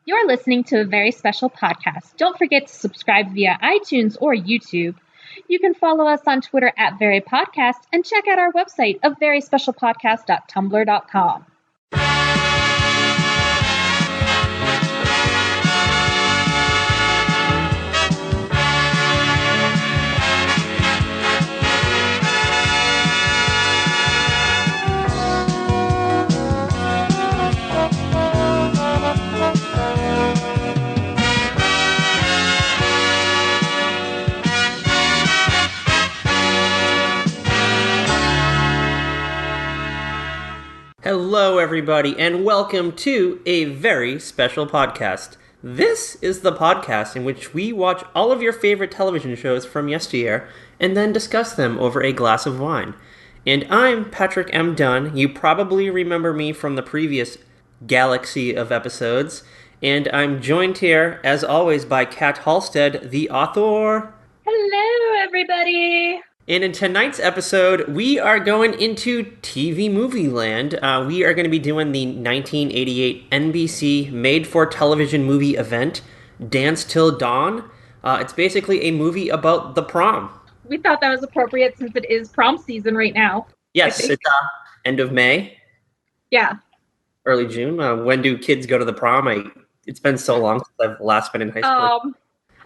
You're listening to a very special podcast. Don't forget to subscribe via iTunes or YouTube. You can follow us on Twitter at VeryPodcast and check out our website of veryspecialpodcast.tumblr.com. Hello, everybody, and welcome to a very special podcast. This is the podcast in which we watch all of your favorite television shows from yesteryear and then discuss them over a glass of wine. And I'm Patrick M. Dunn. You probably remember me from the previous galaxy of episodes. And I'm joined here, as always, by Kat Halstead, the author. Hello, everybody. And in tonight's episode, we are going into TV movie land. We are going to be doing the 1988 NBC made-for-television movie event, Dance Til Dawn. It's basically a movie about the prom. We thought that was appropriate since it is prom season right now. Yes, it's end of May. Yeah. Early June. When do kids go to the prom? It's been so long since I've last been in high school.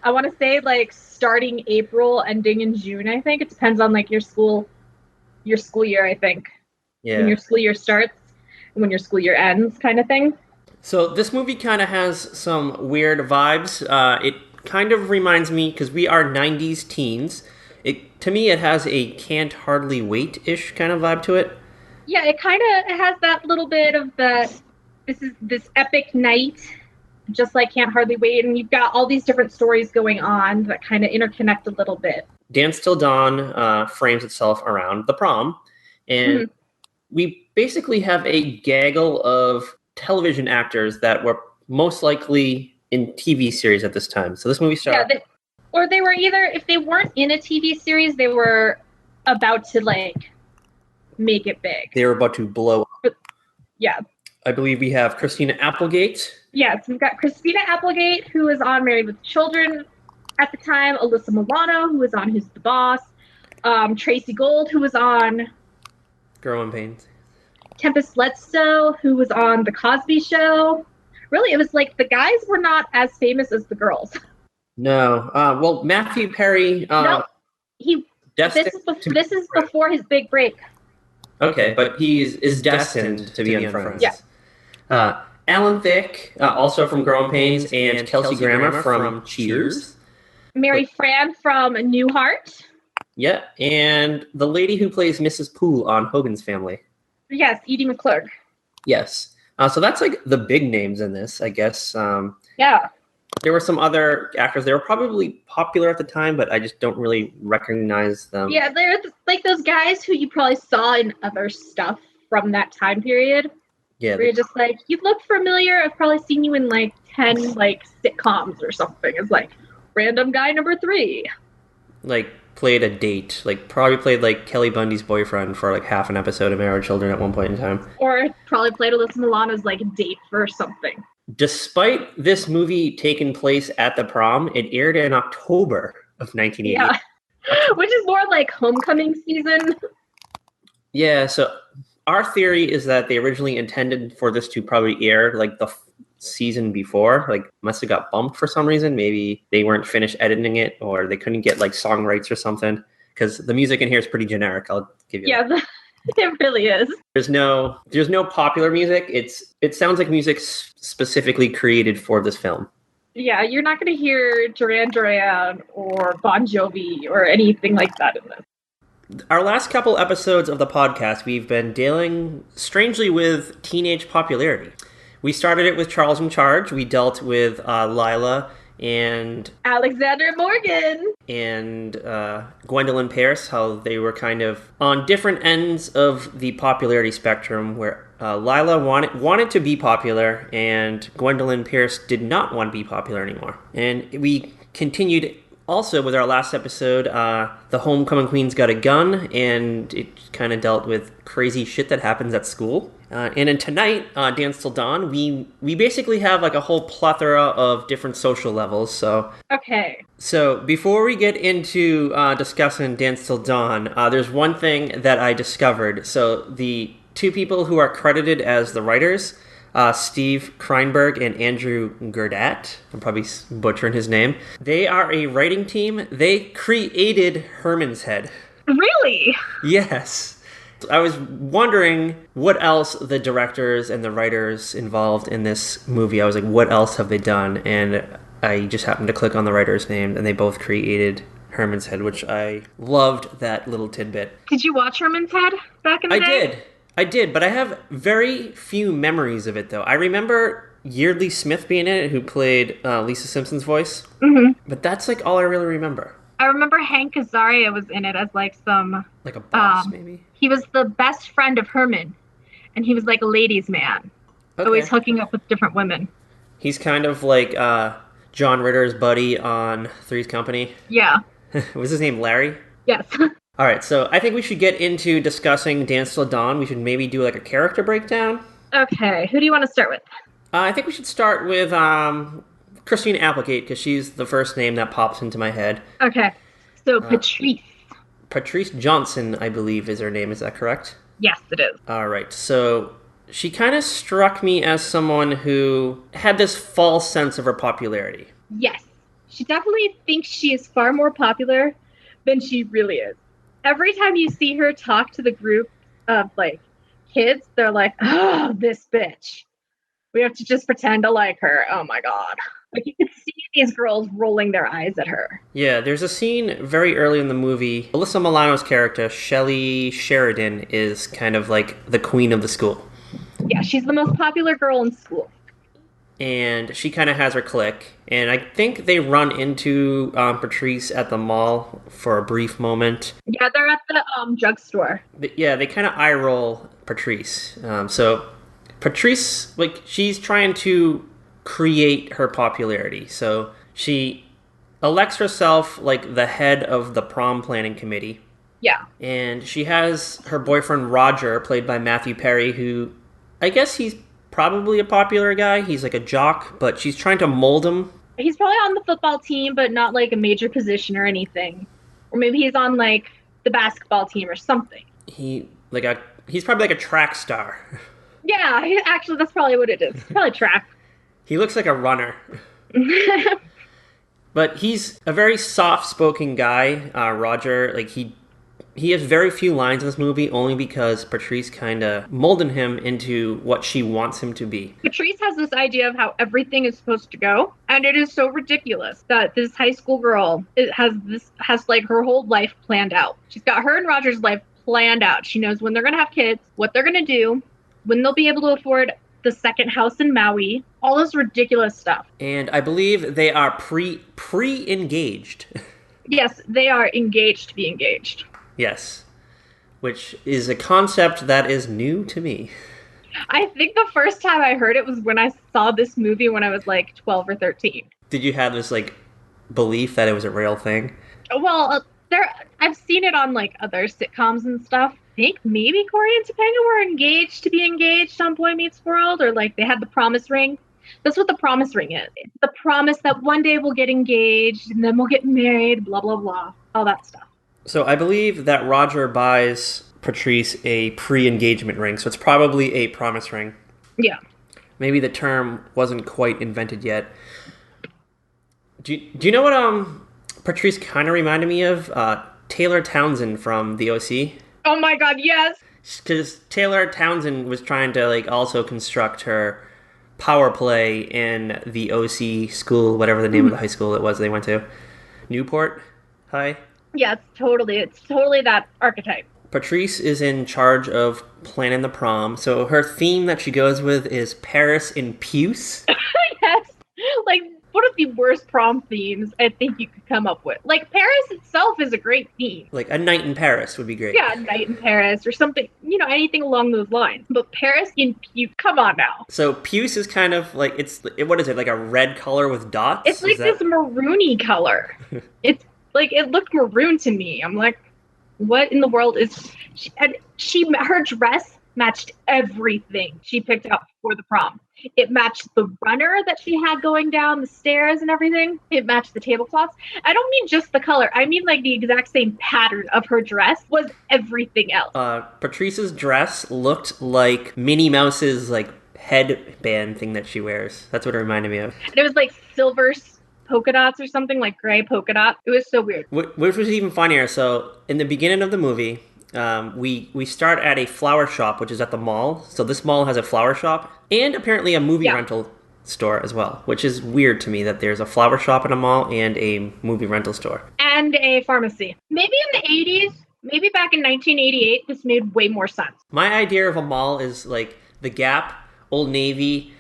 I want to say starting April, ending in June, I think. It depends on your school year, I think. Yeah. When your school year starts and when your school year ends kind of thing. So this movie kind of has some weird vibes. It kind of reminds me, because we are 90s teens, to me it has a Can't Hardly Wait-ish kind of vibe to it. Yeah, it has that little bit of this epic night, just like Can't Hardly Wait, and you've got all these different stories going on that kind of interconnect a little bit. Dance Til Dawn frames itself around the prom, and we basically have a gaggle of television actors that were most likely in TV series at this time. So this movie started... or they were either, if they weren't in a TV series, they were about to, make it big. They were about to blow up. Yeah. I believe we have Christina Applegate. Yes, we've got Christina Applegate, who was on Married with Children at the time, Alyssa Milano, who was on Who's the Boss, Tracey Gold, who was on Growing Pains, Tempest Bledsoe, who was on The Cosby Show. Really, it was the guys were not as famous as the girls. No. Well, Matthew Perry... no, this is before his big break. Okay, but he is destined to be on Friends. Yeah. Alan Thicke, also from Growing Pains, and Kelsey Grammer from Cheers. Mary Fran from Newhart. Yeah, and the lady who plays Mrs. Poole on Hogan's Family. Yes, Edie McClurg. Yes. So that's the big names in this, I guess. Yeah. There were some other actors. They were probably popular at the time, but I just don't really recognize them. Yeah, they're those guys who you probably saw in other stuff from that time period. Yeah. Where you're just you look familiar. I've probably seen you in 10 sitcoms or something. It's random guy number 3. Played a date. Probably played Kelly Bundy's boyfriend for half an episode of Married with Children at one point in time. Or probably played Alyssa Milano's date for something. Despite this movie taking place at the prom, it aired in October of 1980. Yeah, which is more homecoming season. Yeah, so our theory is that they originally intended for this to probably air the season before. Must have got bumped for some reason. Maybe they weren't finished editing it, or they couldn't get song rights or something. Because the music in here is pretty generic. I'll give you. Yeah. It really is. There's no popular music. It sounds like music specifically created for this film. Yeah, you're not going to hear Duran Duran or Bon Jovi or anything like that in this. Our last couple episodes of the podcast, we've been dealing strangely with teenage popularity. We started it with Charles in Charge. We dealt with Lila and Alexander Morgan and Gwendolyn Pierce, how they were kind of on different ends of the popularity spectrum, where Lila wanted to be popular and Gwendolyn Pierce did not want to be popular anymore. And we continued also with our last episode, the homecoming queen's got a gun, and it kind of dealt with crazy shit that happens at school. And then tonight, Dance Till Dawn, we basically have like a whole plethora of different social levels. Okay. So before we get into discussing Dance Till Dawn, there's one thing that I discovered. So the two people who are credited as the writers, Steve Kreinberg and Andrew Gurdat, I'm probably butchering his name, they are a writing team. They created Herman's Head. Really? Yes. I was wondering what else the directors and the writers involved in this movie. I was like, what else have they done? And I just happened to click on the writer's name, and they both created Herman's Head, which I loved that little tidbit. Did you watch Herman's Head back in the day? I did, but I have very few memories of it, though. I remember Yeardley Smith being in it, who played Lisa Simpson's voice. Mm-hmm. But that's like all I really remember. I remember Hank Azaria was in it as like some... Like a boss, maybe? He was the best friend of Herman, and he was like a ladies' man. Okay. Always hooking up with different women. He's kind of like John Ritter's buddy on Three's Company. Yeah. Was his name Larry? Yes. All right, so I think we should get into discussing Dance Till Dawn. We should maybe do like a character breakdown. Okay, who do you want to start with? I think we should start with Christina Applegate, because she's the first name that pops into my head. Okay, so Patrice. Patrice Johnson, I believe, is her name. Is that correct? Yes, it is. All right, so she kind of struck me as someone who had this false sense of her popularity. Yes, she definitely thinks she is far more popular than she really is. Every time you see her talk to the group of, like, kids, they're like, oh, this bitch. We have to just pretend to like her. Oh, my God. Like, you could see these girls rolling their eyes at her. Yeah, there's a scene very early in the movie. Alyssa Milano's character, Shelley Sheridan, is kind of like the queen of the school. Yeah, she's the most popular girl in school. And she kind of has her clique. And I think they run into Patrice at the mall for a brief moment. Yeah, they're at the drugstore. Yeah, they kind of eye-roll Patrice. So Patrice, like, she's trying to create her popularity. So she elects herself like the head of the prom planning committee. Yeah. And she has her boyfriend Roger, played by Matthew Perry, who I guess he's probably a popular guy. He's like a jock, but she's trying to mold him. He's probably on the football team, but not like a major position or anything. Or maybe he's on like the basketball team or something. He's probably like a track star. Yeah, actually that's probably what it is. Probably track. He looks like a runner. But he's a very soft-spoken guy, Roger. Like, he has very few lines in this movie, only because Patrice kind of molded him into what she wants him to be. Patrice has this idea of how everything is supposed to go, and it is so ridiculous that this high school girl has like her whole life planned out. She's got her and Roger's life planned out. She knows when they're going to have kids, what they're going to do, when they'll be able to afford the second house in Maui, all this ridiculous stuff. And I believe they are pre-engaged. Yes, they are engaged to be engaged. Yes, which is a concept that is new to me. I think the first time I heard it was when I saw this movie when I was like 12 or 13. Did you have this like belief that it was a real thing? Well, I've seen it on like other sitcoms and stuff. I think maybe Corey and Topanga were engaged to be engaged on Boy Meets World, or like they had the promise ring. That's what the promise ring is. It's the promise that one day we'll get engaged and then we'll get married, blah, blah, blah, all that stuff. So I believe that Roger buys Patrice a pre-engagement ring, so it's probably a promise ring. Yeah. Maybe the term wasn't quite invented yet. Do you know what Patrice kind of reminded me of? Taylor Townsend from The O.C. Oh my God, yes! Because Taylor Townsend was trying to like also construct her power play in the O.C. school, whatever the name of the high school it was they went to. Newport High? Yeah, it's totally that archetype. Patrice is in charge of planning the prom, so her theme that she goes with is Paris in Puce. Yes, like one of the worst prom themes I think you could come up with. Like, Paris itself is a great theme. Like, a night in Paris would be great. Yeah, a night in Paris or something, anything along those lines. But Paris in Puce, come on now. So Puce is kind of like, what is it, like a red color with dots? It's like this maroony color. It's like, it looked maroon to me. I'm like, what in the world is... her dress matched everything she picked out for the prom. It matched the runner that she had going down the stairs and everything. It matched the tablecloths. I don't mean just the color. I mean like the exact same pattern of her dress was everything else. Patrice's dress looked like Minnie Mouse's like headband thing that she wears. That's what it reminded me of. And it was like silver polka dots or something, like gray polka dot. It was so weird. Which was even funnier. So in the beginning of the movie, we start at a flower shop, which is at the mall. So this mall has a flower shop and apparently a movie rental store as well, which is weird to me that there's a flower shop in a mall and a movie rental store. And a pharmacy. Maybe in the 80s, maybe back in 1988, this made way more sense. My idea of a mall is like the Gap, Old Navy,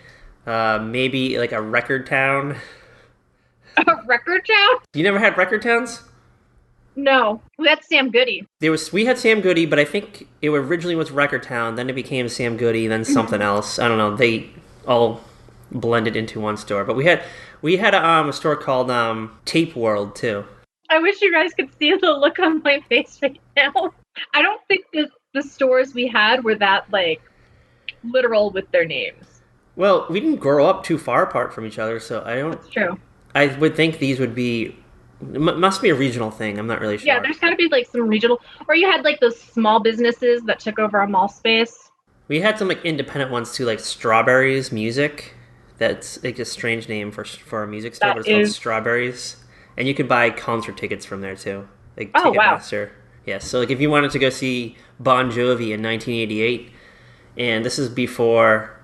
maybe like a record town. A record town? You never had record towns? No, we had Sam Goody. We had Sam Goody, but I think it originally was Record Town, then it became Sam Goody, then something else. I don't know. They all blended into one store. But we had a store called Tape World too. I wish you guys could see the look on my face right now. I don't think the stores we had were that like literal with their names. Well, we didn't grow up too far apart from each other, so I don't. That's true. I would think these would be. Must be a regional thing. I'm not really sure. Yeah, there's got to be like some regional, or you had like those small businesses that took over a mall space. We had some like independent ones too, like Strawberries Music. That's like a strange name for a music store, but it's called Strawberries. And you could buy concert tickets from there too, like Ticketmaster. Wow. Yeah, so like if you wanted to go see Bon Jovi in 1988, and this is before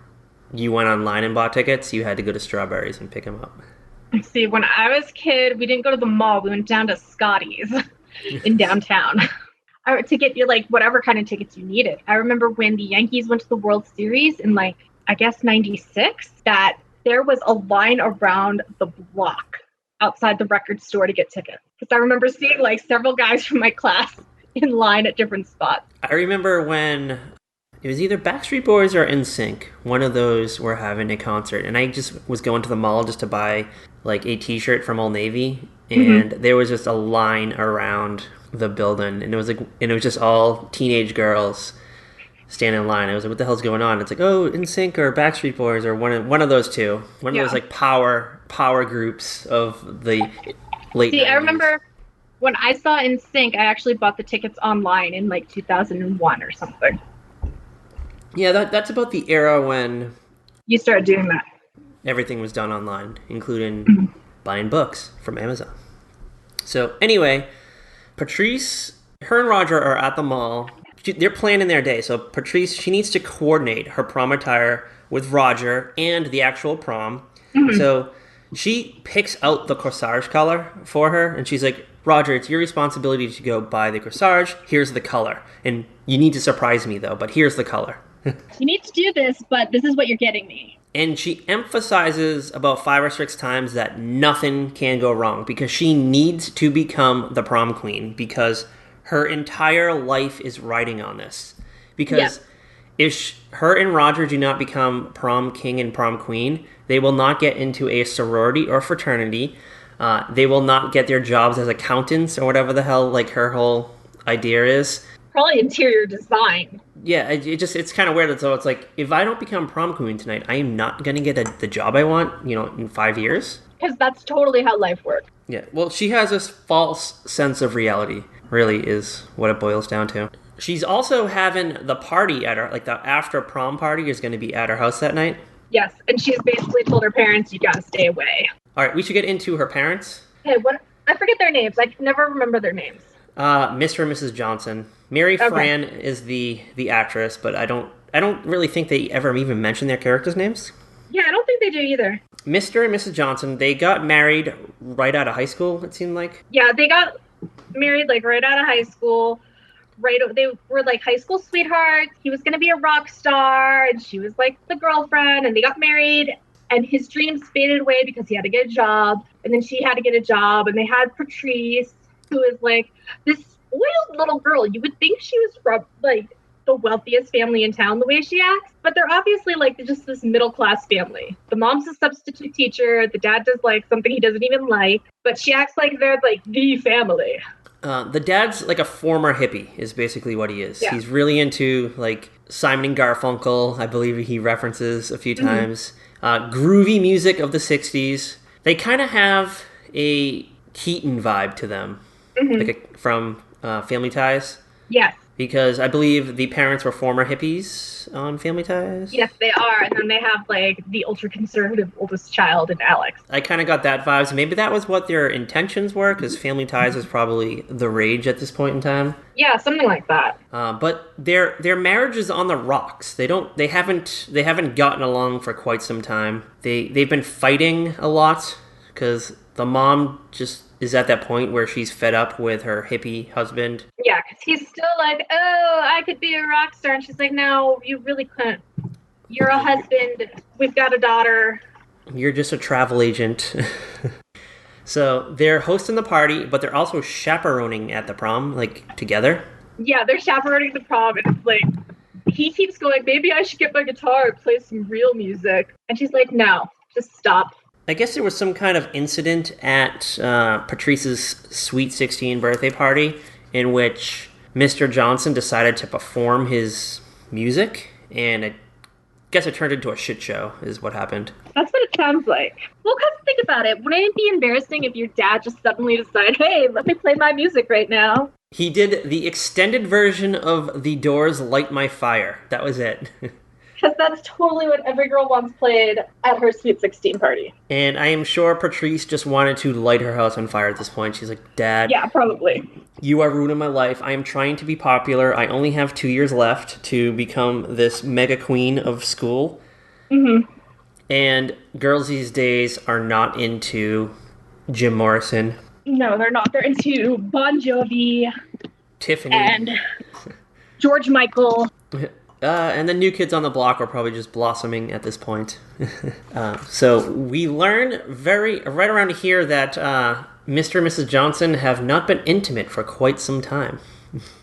you went online and bought tickets, you had to go to Strawberries and pick them up. See, when I was a kid, we didn't go to the mall. We went down to Scotty's in downtown to get your like whatever kind of tickets you needed. I remember when the Yankees went to the World Series in like, I guess 96, that there was a line around the block outside the record store to get tickets. Because I remember seeing like several guys from my class in line at different spots. I remember when it was either Backstreet Boys or NSYNC. One of those were having a concert. And I just was going to the mall just to buy like a t-shirt from Old Navy. And there was just a line around the building. And it was just all teenage girls standing in line. I was like, what the hell's going on? It's like, oh, NSYNC or Backstreet Boys or one of those two. One of those like power groups of the late 90s. I remember when I saw NSYNC, I actually bought the tickets online in like 2001 or something. Yeah, that's about the era when you started doing that. Everything was done online, including buying books from Amazon. So anyway, Patrice, her and Roger are at the mall. They're planning their day. So Patrice, she needs to coordinate her prom attire with Roger and the actual prom. So she picks out the corsage color for her, and she's like, Roger, it's your responsibility to go buy the corsage. Here's the color. And you need to surprise me, though, but here's the color. You need to do this, but this is what you're getting me. And she emphasizes about 5 or 6 times that nothing can go wrong because she needs to become the prom queen because her entire life is riding on this. Because if her and Roger do not become prom king and prom queen, they will not get into a sorority or fraternity. They will not get their jobs as accountants or whatever the hell like her whole idea is. Probably interior design. Yeah, it's kind of weird. So it's like, if I don't become prom queen tonight, I am not going to get the job I want, in 5 years. Because that's totally how life works. Yeah, well, she has this false sense of reality, really is what it boils down to. She's also having the party at her, like the after prom party is going to be at her house that night. Yes, and she's basically told her parents, you got to stay away. All right, we should get into her parents. Hey, I forget their names. I can never remember their names. Mr. and Mrs. Johnson. Mary Fran is the actress, but I don't really think they ever even mention their characters' names. Yeah, I don't think they do either. Mr. and Mrs. Johnson, they got married right out of high school, it seemed like. Yeah, they got married like right out of high school. They were like high school sweethearts. He was going to be a rock star, and she was like the girlfriend, and they got married, and his dreams faded away because he had to get a job, and then she had to get a job, and they had Patrice, who is like this spoiled little girl. You would think she was from like the wealthiest family in town the way she acts, but they're obviously like just this middle class family. The mom's a substitute teacher, the dad does like something he doesn't even like, but she acts like they're like the family. The dad's like a former hippie is basically what he is. Yeah. He's really into like Simon and Garfunkel, I believe he references a few times. Groovy music of the 60s. They kind of have a Keaton vibe to them, from Family Ties. Yes. Because I believe the parents were former hippies on Family Ties. Yes, they are. And then they have, like, the ultra-conservative oldest child in Alex. I kind of got that vibe. So maybe that was what their intentions were, because Family Ties was probably the rage at this point in time. Yeah, something like that. But their marriage is on the rocks. They haven't gotten along for quite some time. They've been fighting a lot, because the mom just is at that point where she's fed up with her hippie husband. Yeah, because he's still like, oh, I could be a rock star. And she's like, no, you really couldn't. You're a husband. We've got a daughter. You're just a travel agent. So they're hosting the party, but they're also chaperoning at the prom, like, together. Yeah, they're chaperoning the prom. And it's like, he keeps going, maybe I should get my guitar and play some real music. And she's like, no, just stop. I guess there was some kind of incident at Patrice's Sweet 16 birthday party in which Mr. Johnson decided to perform his music, and I guess it turned into a shit show, is what happened. That's what it sounds like. Well, because think about it. Wouldn't it be embarrassing if your dad just suddenly decided, hey, let me play my music right now? He did the extended version of The Doors' Light My Fire. That was it. Because that's totally what every girl once played at her Sweet 16 party. And I am sure Patrice just wanted to light her house on fire at this point. She's like, Dad. Yeah, probably. You are ruining my life. I am trying to be popular. I only have 2 years left to become this mega queen of school. Mm-hmm. And girls these days are not into Jim Morrison. No, they're not. They're into Bon Jovi. Tiffany. And George Michael. And the New Kids on the Block are probably just blossoming at this point. So we learn right around here that Mr. and Mrs. Johnson have not been intimate for quite some time.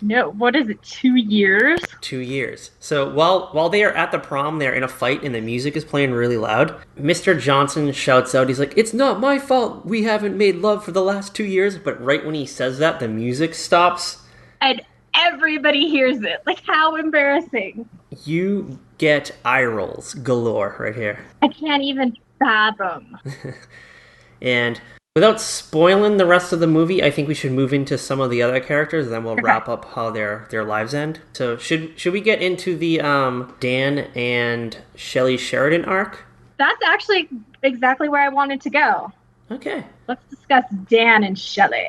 No, what is it, 2 years? 2 years. So while they are at the prom, they're in a fight and the music is playing really loud. Mr. Johnson shouts out, he's like, it's not my fault we haven't made love for the last 2 years. But right when he says that, the music stops. And everybody hears it. Like, how embarrassing. You get eye rolls galore right here. I can't even fathom. And without spoiling the rest of the movie, I think we should move into some of the other characters, and then we'll wrap up how their lives end. So should we get into the Dan and Shelley Sheridan arc? That's actually exactly where I wanted to go. Okay. Let's discuss Dan and Shelley.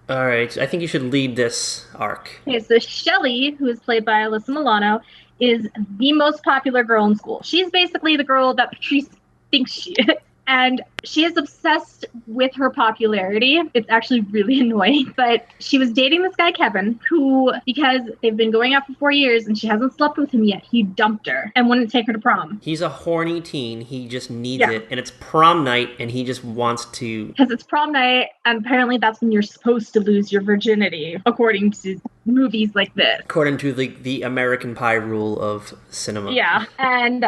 All right, I think you should lead this arc. Okay, so Shelley, who is played by Alyssa Milano, is the most popular girl in school. She's basically the girl that Patrice thinks she is. And she is obsessed with her popularity. It's actually really annoying. But she was dating this guy, Kevin, who, because they've been going out for 4 years and she hasn't slept with him yet, he dumped her and wouldn't take her to prom. He's a horny teen. He just needs it. And it's prom night and he just wants to... Because it's prom night, and apparently that's when you're supposed to lose your virginity, according to movies like this. According to the American Pie rule of cinema. Yeah. And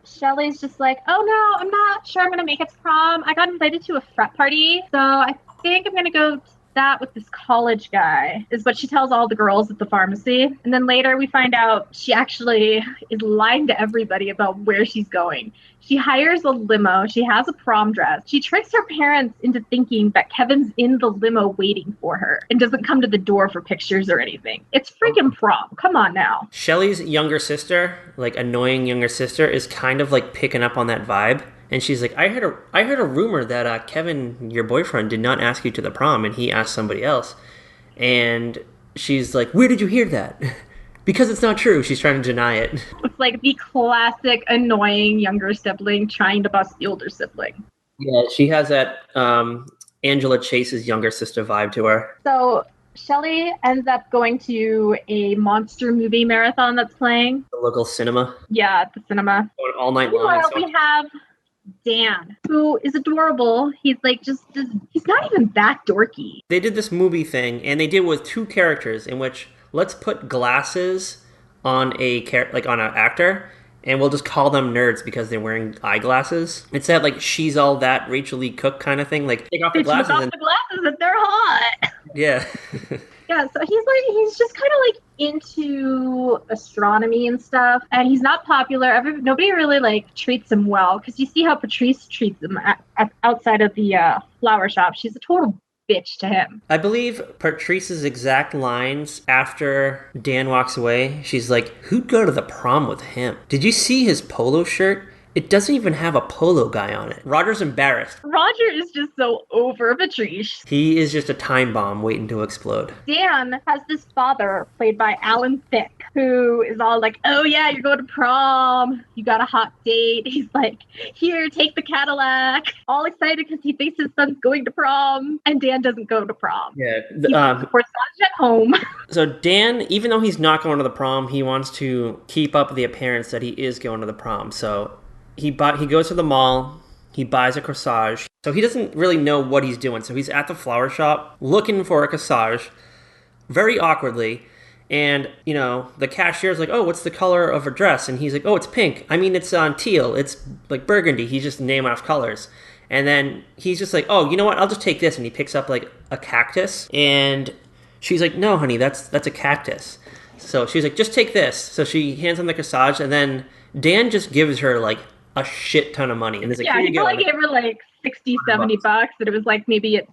Shelley's just like, oh no, I'm not sure I'm going to make it to prom. I got invited to a frat party, so I think I'm going to go to that with this college guy, is what she tells all the girls at the pharmacy. And then later we find out she actually is lying to everybody about where she's going. She hires a limo. She has a prom dress. She tricks her parents into thinking that Kevin's in the limo waiting for her and doesn't come to the door for pictures or anything. It's freaking prom. Come on now. Shelley's younger sister, like annoying younger sister, is kind of like picking up on that vibe. And she's like, I heard a rumor that Kevin, your boyfriend, did not ask you to the prom and he asked somebody else. And she's like, where did you hear that? Because it's not true. She's trying to deny it. It's like the classic annoying younger sibling trying to bust the older sibling. Yeah, she has that Angela Chase's younger sister vibe to her. So Shelley ends up going to a monster movie marathon that's playing. The local cinema. Yeah, at the cinema. Going all night long. Meanwhile, we have Dan, who is adorable. He's like he's not even that dorky. They did this movie thing, and they did with two characters in which let's put glasses on on an actor, and we'll just call them nerds because they're wearing eyeglasses. It's that like She's All That Rachel Lee Cook kind of thing. Like take off the glasses. And they're hot. Yeah. Yeah, so he's just kind of like into astronomy and stuff, and he's not popular. Nobody really like treats him well because you see how Patrice treats him outside of the flower shop. She's a total bitch to him. I believe Patrice's exact lines after Dan walks away, she's like, who'd go to the prom with him? Did you see his polo shirt? It doesn't even have a polo guy on it. Roger's embarrassed. Roger is just so over Patrice. He is just a time bomb waiting to explode. Dan has this father played by Alan Thicke, who is all like, oh yeah, you're going to prom. You got a hot date. He's like, here, take the Cadillac. All excited because he thinks his son's going to prom. And Dan doesn't go to prom. Yeah. He wants a corsage at home. So Dan, even though he's not going to the prom, he wants to keep up the appearance that he is going to the prom. So he goes to the mall, he buys a corsage. So he doesn't really know what he's doing. So he's at the flower shop looking for a corsage, very awkwardly. And, the cashier's like, oh, what's the color of her dress? And he's like, oh, it's pink. I mean, it's teal. It's like burgundy. He's just naming off colors. And then he's just like, oh, you know what? I'll just take this. And he picks up like a cactus. And she's like, no, honey, that's a cactus. So she's like, just take this. So she hands him the corsage. And then Dan just gives her like a shit ton of money. And he's like, yeah, here you go. Probably gave her like $60, $70, and it was like maybe a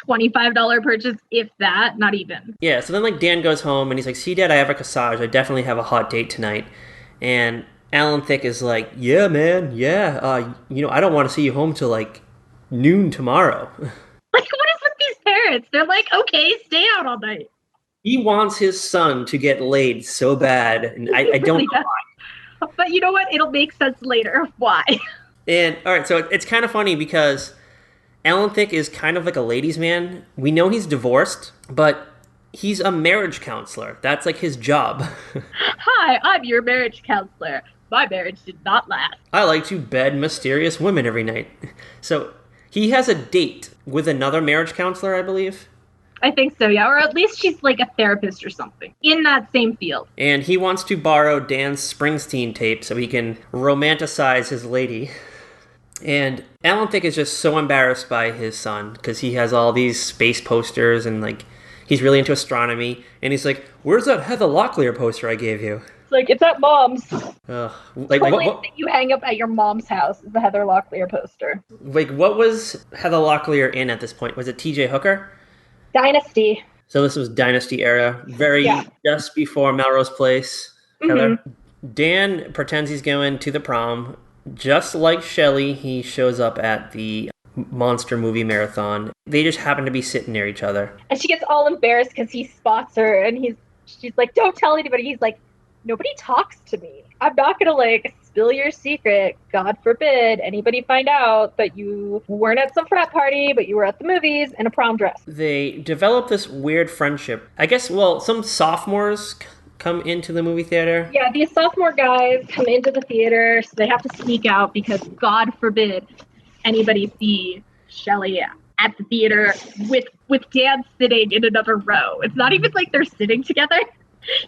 $25 purchase, if that, not even. Yeah, so then like Dan goes home and he's like, see, Dad, I have a corsage. I definitely have a hot date tonight. And Alan Thicke is like, yeah, man, yeah. I don't want to see you home till like noon tomorrow. Like, what is with these parents? They're like, okay, stay out all night. He wants his son to get laid so bad, and I don't know why. But you know what? It'll make sense later why. And all right, so it's kind of funny because Alan Thicke is kind of like a ladies' man. We know he's divorced, but he's a marriage counselor. That's like his job. Hi, I'm your marriage counselor. My marriage did not last. I like to bed mysterious women every night. So he has a date with another marriage counselor, I believe. I think so, yeah. Or at least she's like a therapist or something in that same field. And he wants to borrow Dan's Springsteen tape so he can romanticize his lady. And Alan Thicke is just so embarrassed by his son because he has all these space posters and like he's really into astronomy. And he's like, where's that Heather Locklear poster I gave you? It's like, it's at mom's. Like totally what you hang up at your mom's house is the Heather Locklear poster. Like what was Heather Locklear in at this point? Was it TJ Hooker? Dynasty. So this was Dynasty era, just before Melrose Place. Heather. Dan pretends he's going to the prom. Just like Shelley, he shows up at the monster movie marathon. They just happen to be sitting near each other. And she gets all embarrassed because he spots her and she's like, don't tell anybody. He's like, nobody talks to me. I'm not going to like spill your secret. God forbid anybody find out that you weren't at some frat party, but you were at the movies in a prom dress. They develop this weird friendship. I guess, some sophomores come into the movie theater. Yeah, these sophomore guys come into the theater, so they have to sneak out because God forbid anybody see Shelley at the theater with Dan sitting in another row. It's not even like they're sitting together.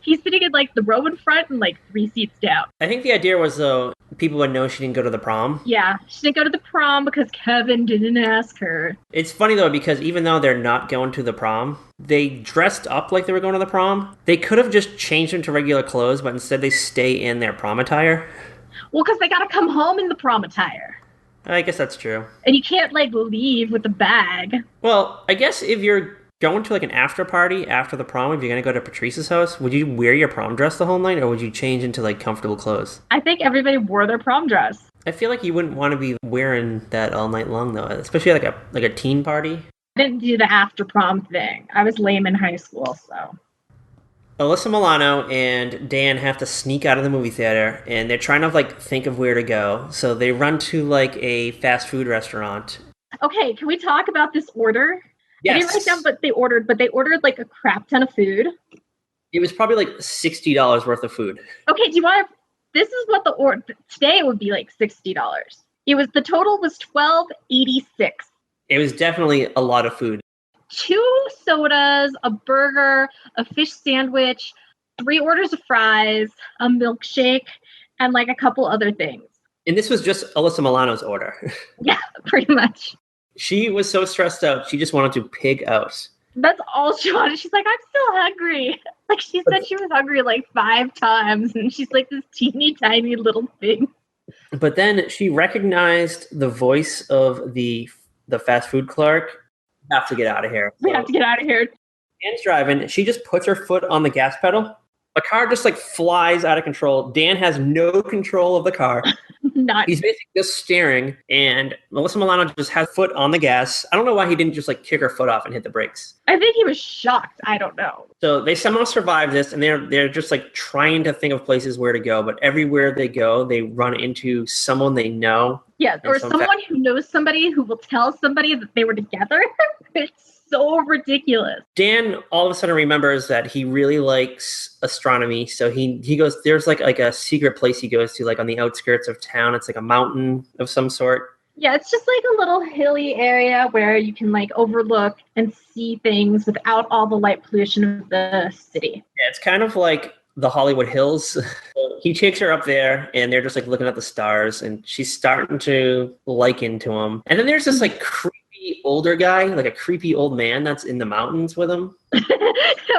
He's sitting in like the row in front and like 3 seats down. I think the idea was though people would know she didn't go to the prom. Yeah, she didn't go to the prom because Kevin didn't ask her. It's funny though because even though they're not going to the prom, they dressed up like they were going to the prom. They could have just changed into regular clothes, but instead they stay in their prom attire. Well, because they gotta come home in the prom attire. I guess that's true. And you can't like leave with a bag. Well, I guess if you're going to like an after party after the prom, if you're going to go to Patrice's house, would you wear your prom dress the whole night or would you change into like comfortable clothes? I think everybody wore their prom dress. I feel like you wouldn't want to be wearing that all night long though, especially like a teen party. I didn't do the after prom thing. I was lame in high school, so. Alyssa Milano and Dan have to sneak out of the movie theater and they're trying to like think of where to go. So they run to like a fast food restaurant. Okay, can we talk about this order? Yes. I didn't write down what they ordered, but they ordered like a crap ton of food. It was probably like $60 worth of food. Okay, do you want to, this is what the order, today it would be like $60. The total was $12.86. It was definitely a lot of food. 2 sodas, a burger, a fish sandwich, 3 orders of fries, a milkshake, and like a couple other things. And this was just Alyssa Milano's order. Yeah, pretty much. She was so stressed out, she just wanted to pig out. That's all she wanted. She's like, I'm still hungry. Like, she said she was hungry like 5 times, and she's like this teeny tiny little thing. But then she recognized the voice of the fast food clerk. We have to get out of here. We have to get out of here. Dan's driving. She just puts her foot on the gas pedal. The car just like flies out of control. Dan has no control of the car. He's basically just staring, and Alyssa Milano just has foot on the gas. I don't know why he didn't just like kick her foot off and hit the brakes. I think he was shocked. I don't know. So they somehow survive this, and they're just like trying to think of places where to go. But everywhere they go, they run into someone they know. Yeah, or someone who knows somebody who will tell somebody that they were together. It's so ridiculous. Dan all of a sudden remembers that he really likes astronomy. So he goes, there's like a secret place he goes to, like on the outskirts of town. It's like a mountain of some sort. Yeah, it's just like a little hilly area where you can like overlook and see things without all the light pollution of the city. Yeah, it's kind of like the Hollywood Hills. He takes her up there, and they're just like looking at the stars, and she's starting to liken to him. And then there's this like creepy older guy, like a creepy old man that's in the mountains with him.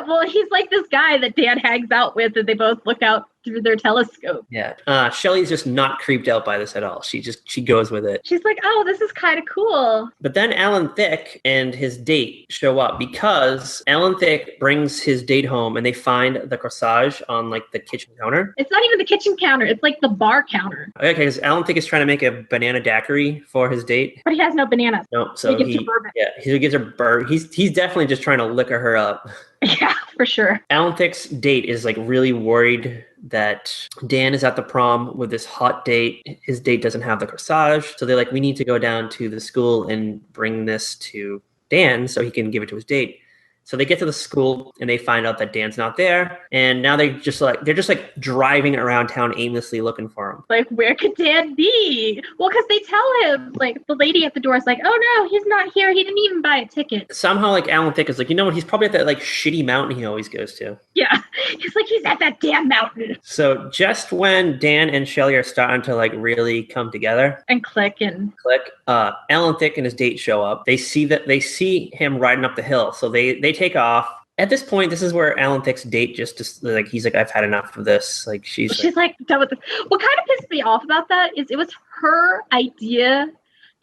Well, he's like this guy that Dan hangs out with, and they both look out through their telescope. Yeah. Shelley's just not creeped out by this at all. She goes with it. She's like, oh, this is kind of cool. But then Alan Thicke and his date show up because Alan Thicke brings his date home, and they find the corsage on like the kitchen counter. It's not even the kitchen counter. It's like the bar counter. Okay, because Alan Thicke is trying to make a banana daiquiri for his date. But he has no bananas. No, so he gives her bourbon. He's definitely just trying to liquor her up. Yeah, for sure. Alan Thicke's date is like really worried that Dan is at the prom with this hot date. His date doesn't have the corsage. So they're like, we need to go down to the school and bring this to Dan so he can give it to his date. So they get to the school, and they find out that Dan's not there. And now they're just like driving around town aimlessly looking for him. Like, where could Dan be? Well, because they tell him, like, the lady at the door is like, oh no, he's not here. He didn't even buy a ticket. Somehow, like, Alan Thicke is like, you know what? He's probably at that like shitty mountain he always goes to. Yeah. He's like, he's at that damn mountain. So just when Dan and Shelley are starting to like really come together and click, Alan Thicke and his date show up. They see him riding up the hill. So they take off. At this point, this is where Alan Thicke's date just like, he's like, I've had enough of this. Like she's like done with this. What kind of pissed me off about that is it was her idea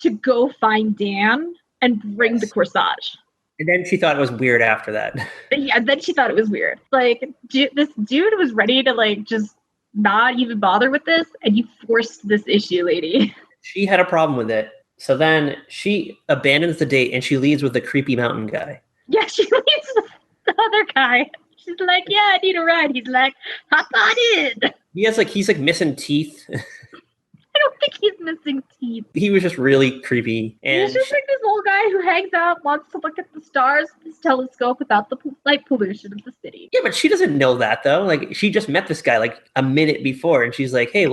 to go find Dan and bring the corsage. And then she thought it was weird after that. Yeah, then she thought it was weird. Like, this dude was ready to like just not even bother with this, and you forced this issue, lady. She had a problem with it. So then she abandons the date, and she leaves with the creepy mountain guy. Yeah, she leaves with the other guy. She's like, yeah, I need a ride. He's like, hop on in. He's like missing teeth. I don't think he's missing teeth. He was just really creepy. And he's just like this old guy who hangs out, wants to look at the stars with his telescope without the light pollution of the city. Yeah, but she doesn't know that, though. Like, she just met this guy, like, a minute before, and she's like, hey,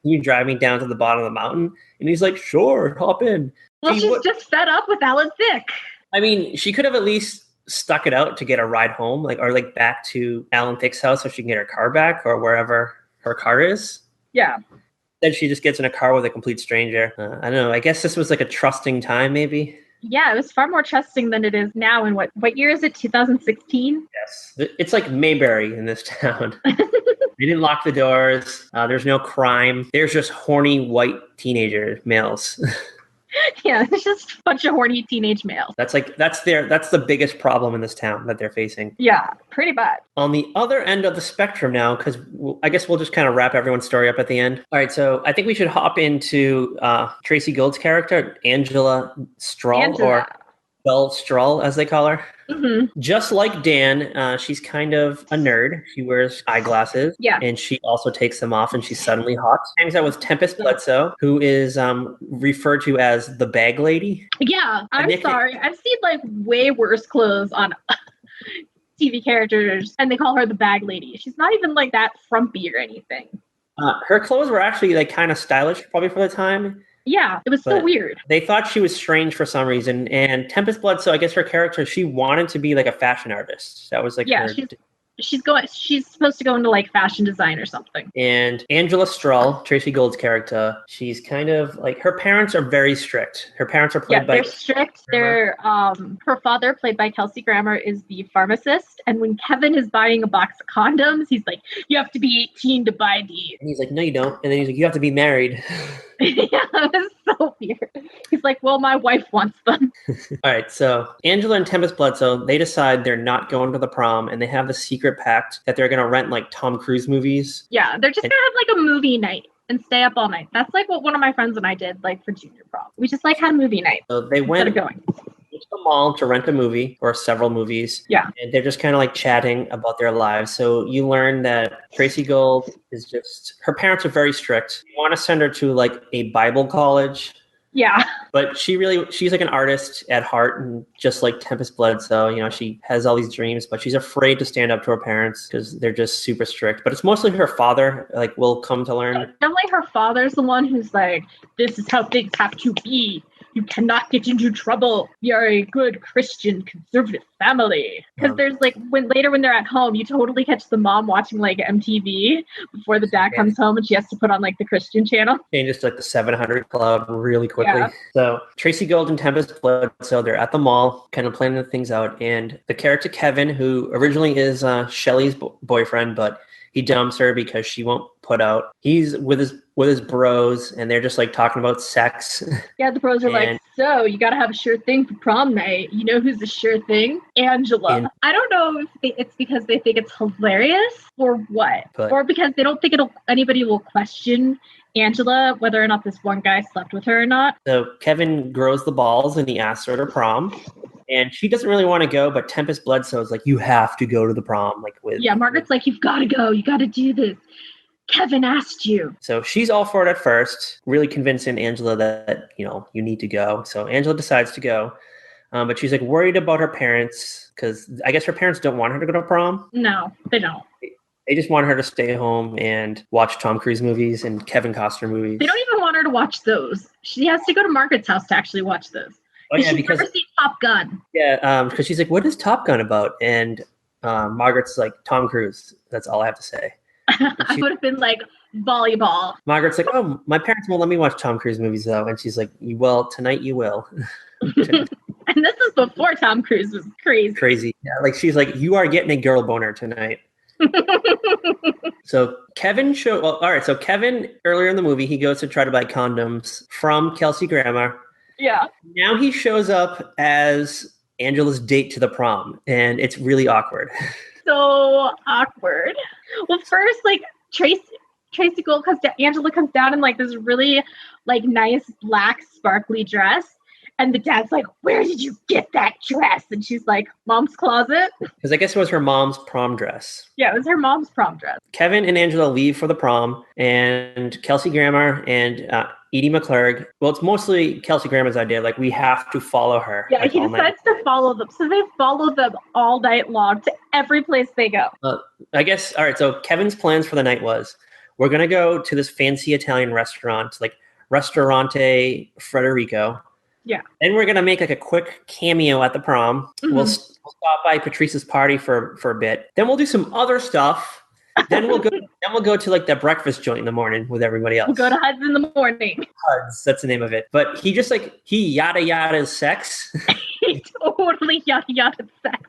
you drive me down to the bottom of the mountain? And he's like, sure, hop in. Well, she's just fed up with Alan Thicke. I mean, she could have at least stuck it out to get a ride home, like, or like back to Alan Thicke's house so she can get her car back, or wherever her car is. Yeah. Then she just gets in a car with a complete stranger. I don't know. I guess this was like a trusting time, maybe. Yeah, it was far more trusting than it is now. In what year is it? 2016? Yes. It's like Mayberry in this town. They didn't lock the doors. There's no crime. There's just horny white teenager males. Yeah, it's just a bunch of horny teenage males. That's the biggest problem in this town that they're facing. Yeah, pretty bad. On the other end of the spectrum now, because I guess we'll just kind of wrap everyone's story up at the end. All right, so I think we should hop into Tracey Gold's character, Angela Strahl, or Belle Strahl, as they call her. Mm-hmm. Just like Dan, she's kind of a nerd. She wears eyeglasses. Yeah. And she also takes them off, and she's suddenly hot. Hangs out with Tempest Bledsoe, who is referred to as the bag lady. Yeah, I'm sorry. I've seen like way worse clothes on TV characters, and they call her the bag lady. She's not even like that frumpy or anything. Her clothes were actually like kind of stylish, probably for the time. Yeah, it was so weird. They thought she was strange for some reason. And Tempest Bledsoe, I guess her character, she wanted to be like a fashion artist. That was like she's supposed to go into like fashion design or something. And Angela Strull, Tracey Gold's character, she's kind of like, her parents are very strict. Her parents are played by... they're strict. They're, her father, played by Kesley Grammar, is the pharmacist. And when Kevin is buying a box of condoms, he's like, you have to be 18 to buy these. And he's like, no, you don't. And then he's like, you have to be married. Yeah, it was so weird. He's like, well, my wife wants them. All right, so Angela and Tempest Bledsoe, they decide they're not going to the prom, and they have the secret pact that they're going to rent like Tom Cruise movies. Yeah, they're just going to have like a movie night and stay up all night. That's like what one of my friends and I did like for junior prom. We just like had movie night. So they went to the mall to rent a movie or several movies. Yeah. And they're just kind of like chatting about their lives. So you learn that Tracey Gold is just, her parents are very strict. You want to send her to like a Bible college. Yeah. But she's like an artist at heart, and just like Tempest Bledsoe, you know, she has all these dreams, but she's afraid to stand up to her parents because they're just super strict. But it's mostly her father, like, will come to learn. Definitely her father's the one who's like, this is how things have to be. You cannot get into trouble. You're a good Christian conservative family. Because there's like, when they're at home, you totally catch the mom watching like MTV before the dad comes home, and she has to put on like the Christian channel. Changes to like the 700 Club really quickly. Yeah. So Tracey Gold and Tempest Bledsoe, they're at the mall, kind of planning things out. And the character Kevin, who originally is Shelley's boyfriend, but he dumps her because she won't put out. He's with his bros, and they're just like talking about sex. Yeah, the bros are like, so you got to have a sure thing for prom night. You know who's a sure thing? Angela. I don't know if it's because they think it's hilarious or what, or because they don't think anybody will question Angela whether or not this one guy slept with her or not. So Kevin grows the balls, and he asks her to prom. And she doesn't really want to go, but Tempest Bledsoe is like, you have to go to the prom. Like Margaret's like, you've got to go. You got to do this. Kevin asked you. So she's all for it at first, really convincing Angela that, you know, you need to go. So Angela decides to go. But she's like worried about her parents because I guess her parents don't want her to go to prom. No, they don't. They just want her to stay home and watch Tom Cruise movies and Kevin Costner movies. They don't even want her to watch those. She has to go to Margaret's house to actually watch those. Oh, yeah, she's never seen Top Gun. Yeah, because she's like, what is Top Gun about? And Margaret's like, Tom Cruise. That's all I have to say. I would have been like, volleyball. Margaret's like, oh, my parents won't let me watch Tom Cruise movies, though. And she's like, well, tonight you will. And this is before Tom Cruise was crazy. Crazy. Yeah, like, she's like, you are getting a girl boner tonight. So Kevin so Kevin, earlier in the movie, he goes to try to buy condoms from Kesley Grammar. Yeah. Now he shows up as Angela's date to the prom, and it's really awkward. So awkward. Well, first, like, Tracey Gold comes down, Angela comes down in like this really like nice black sparkly dress. And the dad's like, where did you get that dress? And she's like, mom's closet. Because I guess it was her mom's prom dress. Yeah, it was her mom's prom dress. Kevin and Angela leave for the prom, and Kesley Grammar and Edie McClurg. Well, it's mostly Kesley Grammar's idea. Like, we have to follow her. Yeah, he decides to follow them. So they follow them all night long to every place they go. I guess, all right, so Kevin's plans for the night was, we're going to go to this fancy Italian restaurant, like Ristorante Federico. Yeah. Then we're going to make like a quick cameo at the prom. Mm-hmm. We'll stop by Patrice's party for a bit. Then we'll do some other stuff. Then we'll go to like the breakfast joint in the morning with everybody else. We'll go to Hud's in the morning. Hud's, that's the name of it. But he just like, he yada sex. He totally yada sex.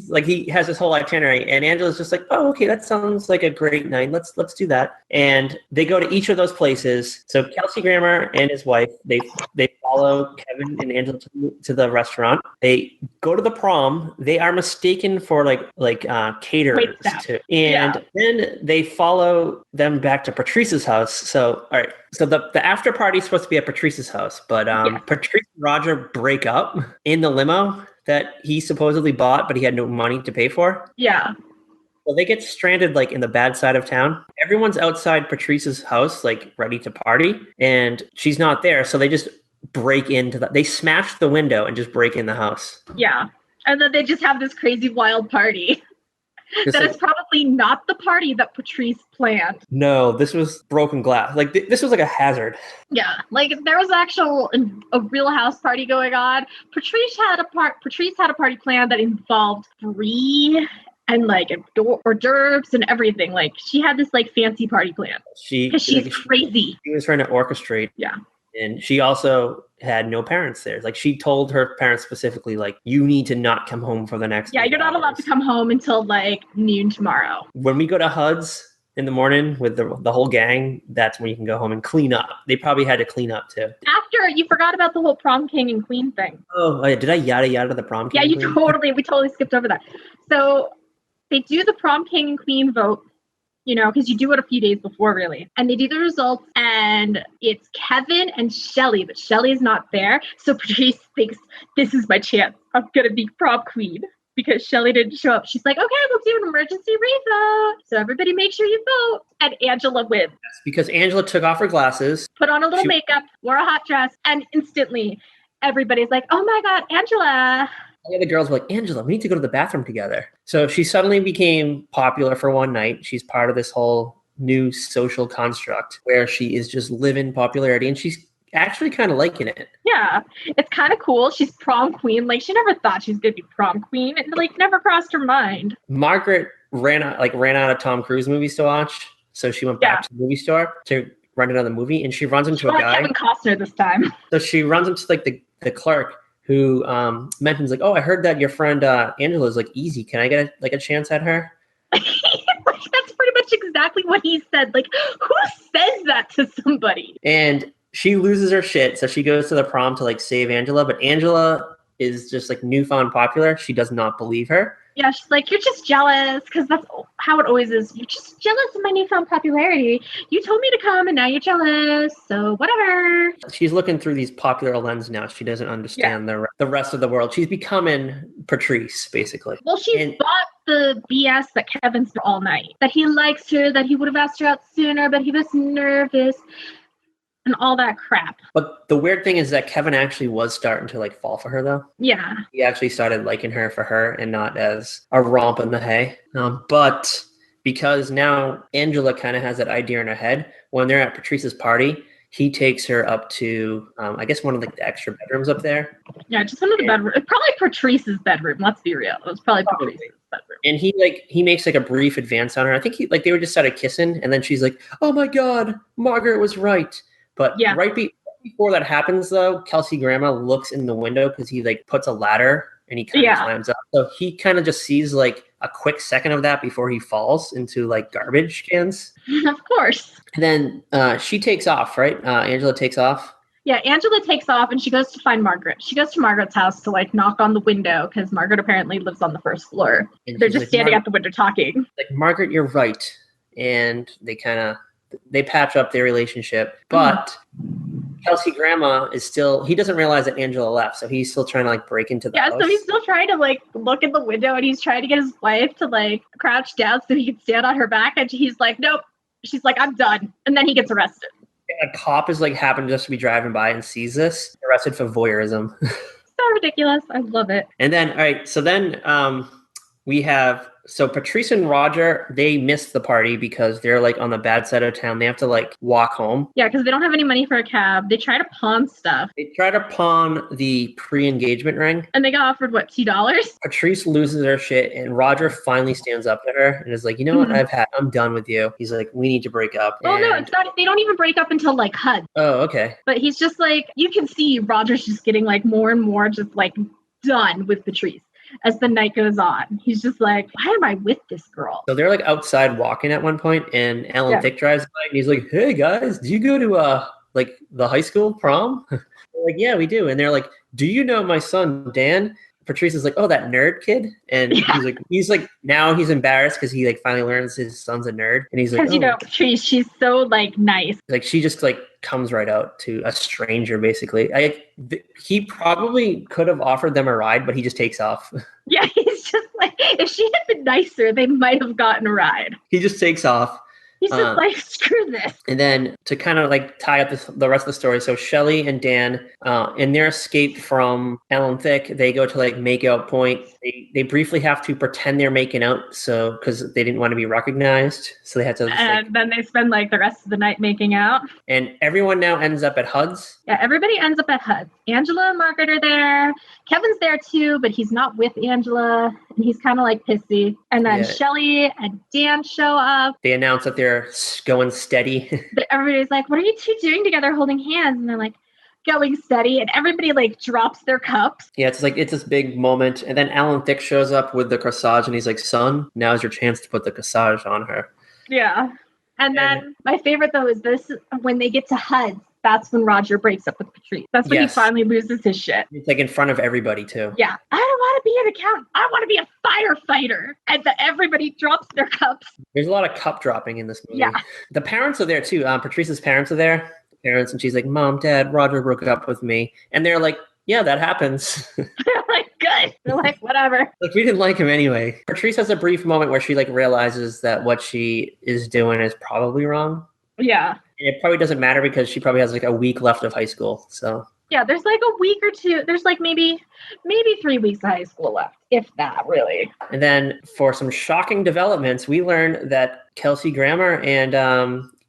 Like he has this whole itinerary, and Angela's just like, oh, okay, that sounds like a great night. Let's do that. And they go to each of those places. So Kesley Grammar and his wife, they follow Kevin and Angela to the restaurant. They go to the prom. They are mistaken for like caterers too. And then they follow them back to Patrice's house. So all right. So the after party is supposed to be at Patrice's house, but Patrice and Roger break up in the limo that he supposedly bought, but he had no money to pay for. Yeah. So they get stranded like in the bad side of town. Everyone's outside Patrice's house, like ready to party, and she's not there. So they just break into they smash the window and just break in the house. Yeah. And then they just have this crazy wild party. That is probably not the party that Patrice planned. No, this was broken glass. Like this was like a hazard. Yeah, like there was a real house party going on. Patrice had a party plan that involved 3 and like hors d'oeuvres and everything. Like she had this like fancy party plan because she's crazy. She was trying to orchestrate. Yeah. And she also had no parents there. Like she told her parents specifically, like, you need to not come home for the next. Yeah, you're not allowed to come home until like noon tomorrow. When we go to HUD's in the morning with the whole gang, that's when you can go home and clean up. They probably had to clean up too. After you forgot about the whole prom king and queen thing. Oh, did I yada yada the prom king? Yeah, we totally skipped over that. So they do the prom king and queen vote. You know, because you do it a few days before, really. And they do the results, and it's Kevin and Shelly, but Shelly is not there. So Patrice thinks, this is my chance. I'm going to be prom queen because Shelly didn't show up. She's like, okay, we'll do an emergency revote. So everybody make sure you vote. And Angela wins. That's because Angela took off her glasses. Put on a little makeup, wore a hot dress, and instantly everybody's like, oh my God, Angela. The other girls were like, Angela, we need to go to the bathroom together. So she suddenly became popular for one night. She's part of this whole new social construct where she is just living popularity, and she's actually kind of liking it. Yeah, it's kind of cool. She's prom queen. Like, she never thought she was going to be prom queen. It, like, never crossed her mind. Margaret ran out of Tom Cruise movies to watch. So she went back to the movie store to rent another movie, and she runs into a guy. Kevin Costner this time. So she runs into like the clerk, who mentions like, oh, I heard that your friend Angela is like easy. Can I get a chance at her? That's pretty much exactly what he said. Like, who says that to somebody? And she loses her shit. So she goes to the prom to like save Angela. But Angela is just like newfound popular. She does not believe her. Yeah, she's like, you're just jealous, because that's how it always is. You're just jealous of my newfound popularity. You told me to come, and now you're jealous, so whatever. She's looking through these popular lens now. She doesn't understand the rest of the world. She's becoming Patrice, basically. Well, she's bought the BS that Kevin's for all night. That he likes her, that he would have asked her out sooner, but he was nervous. And all that crap. But the weird thing is that Kevin actually was starting to like fall for her, though. Yeah. He actually started liking her for her and not as a romp in the hay. But because now Angela kind of has that idea in her head, when they're at Patrice's party, he takes her up to, I guess, one of like the extra bedrooms up there. Yeah, just one of the bedrooms. Probably Patrice's bedroom. Let's be real. It was probably Patrice's bedroom. And he makes like a brief advance on her. I think they were just started kissing, and then she's like, "Oh my God, Margaret was right." But right before that happens, though, Kesley Grammar looks in the window because he like puts a ladder and he kind of climbs up. So he kind of just sees like a quick second of that before he falls into like garbage cans. Of course. And then she takes off, right? Angela takes off. Yeah, Angela takes off and she goes to find Margaret. She goes to Margaret's house to like knock on the window because Margaret apparently lives on the first floor. And they're just like, standing at the window talking. Like, Margaret, you're right. And they patch up their relationship, but Kesley Grammar is still, he doesn't realize that Angela left, so he's still trying to like break into the house. So he's still trying to like look in the window, and he's trying to get his wife to like crouch down so he can stand on her back, and he's like, nope. She's like, I'm done. And then he gets arrested. A cop is like happened just to be driving by and sees this, arrested for voyeurism. So ridiculous. I love it. And then, all right, so then we have, so Patrice and Roger, they missed the party because they're like on the bad side of town. They have to like walk home. Yeah, because they don't have any money for a cab. They try to pawn stuff. They try to pawn the pre-engagement ring. And they got offered, what, $2? Patrice loses her shit, and Roger finally stands up to her and is like, you know what, I'm done with you. He's like, we need to break up. Oh, no, it's not. They don't even break up until like HUD. Oh, okay. But he's just like, you can see Roger's just getting like more and more just like done with Patrice. As the night goes on, he's just like, why am I with this girl? So they're like outside walking at one point, and Thicke drives by, and he's like, hey guys, do you go to like the high school prom? They're like, yeah, we do. And they're like, do you know my son Dan? Patrice is like, oh, that nerd kid. And he's like now he's embarrassed because he like finally learns his son's a nerd, and he's like, because you know, Patrice, she's so like nice. Like, she just like comes right out to a stranger, basically. He probably could have offered them a ride, but he just takes off. Yeah, he's just like, if she had been nicer, they might have gotten a ride. He just takes off. He's just like, screw this. And then to kind of like tie up the rest of the story, so Shelly and Dan, in their escape from Thicke, they go to like make out point. They they briefly have to pretend they're making out, because they didn't want to be recognized, so they had to. And then they spend like the rest of the night making out. And everyone now ends up at HUD's. Yeah, everybody ends up at HUD's. Angela and Margaret are there. Kevin's there too, but he's not with Angela, and he's kind of like pissy. And then Shelley and Dan show up. They announce that they're going steady. Everybody's like, "What are you two doing together, holding hands?" And they're like, "Going steady," and everybody like drops their cups. Yeah, it's this big moment, and then Alan Thicke shows up with the corsage, and he's like, "Son, now's your chance to put the corsage on her." Yeah, and then my favorite though is this: when they get to HUD, that's when Roger breaks up with Patrice. That's when he finally loses his shit. It's like in front of everybody too. Yeah, I don't want to be an accountant. I want to be a firefighter, and everybody drops their cups. There's a lot of cup dropping in this movie. Yeah, the parents are there too. Patrice's parents are there. And she's like, "Mom, Dad, Roger broke up with me," and they're like, "Yeah, that happens." They're like, "Good." They're like, "Whatever." Like, we didn't like him anyway. Patrice has a brief moment where she like realizes that what she is doing is probably wrong. Yeah, and it probably doesn't matter because she probably has like a week left of high school. So yeah, there's like a week or two. There's like maybe 3 weeks of high school left, if that, really. And then for some shocking developments, we learned that Kesley Grammar and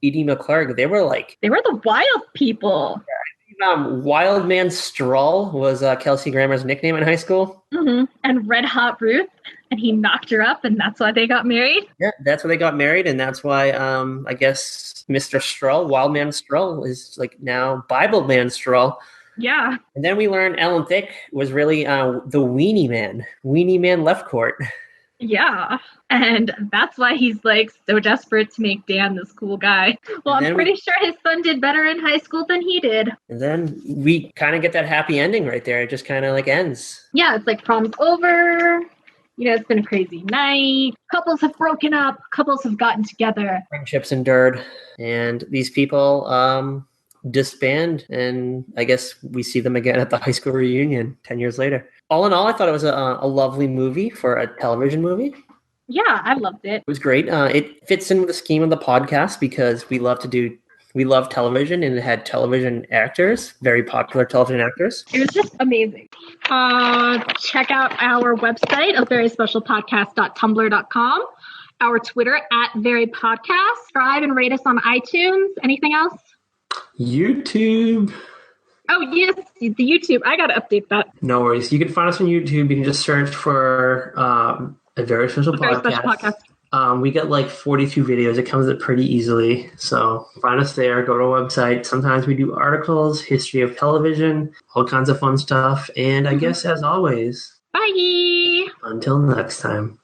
Edie McClurg, they were the wild people. Wild Man Stroll was Kesley Grammar's nickname in high school. Mm-hmm. And Red Hot Ruth, and he knocked her up, and that's why they got married. Yeah, that's why they got married, and that's why I guess Mr. Stroll, Wild Man Stroll, is like now Bible Man Stroll. Yeah. And then we learned Alan Thicke was really the Weenie Man left court. Yeah, and that's why he's like so desperate to make Dan this cool guy. Well, I'm pretty sure his son did better in high school than he did. And then we kind of get that happy ending right there. It just kind of like ends. Yeah, it's like prom's over. You know, it's been a crazy night. Couples have broken up. Couples have gotten together. Friendships endured. And these people disband. And I guess we see them again at the high school reunion 10 years later. All in all, I thought it was a lovely movie for a television movie. Yeah, I loved it. It was great. It fits in with the scheme of the podcast because we love television, and it had television actors, very popular television actors. It was just amazing. Check out our website, averyspecialpodcast.tumblr.com, our Twitter @verypodcast. Subscribe and rate us on iTunes. Anything else? YouTube. Oh, yes, the YouTube. I got to update that. No worries. You can find us on YouTube. You can just search for A Very Special Podcast. We get like 42 videos. It comes up pretty easily. So find us there. Go to our website. Sometimes we do articles, history of television, all kinds of fun stuff. And I guess, as always, bye. Until next time.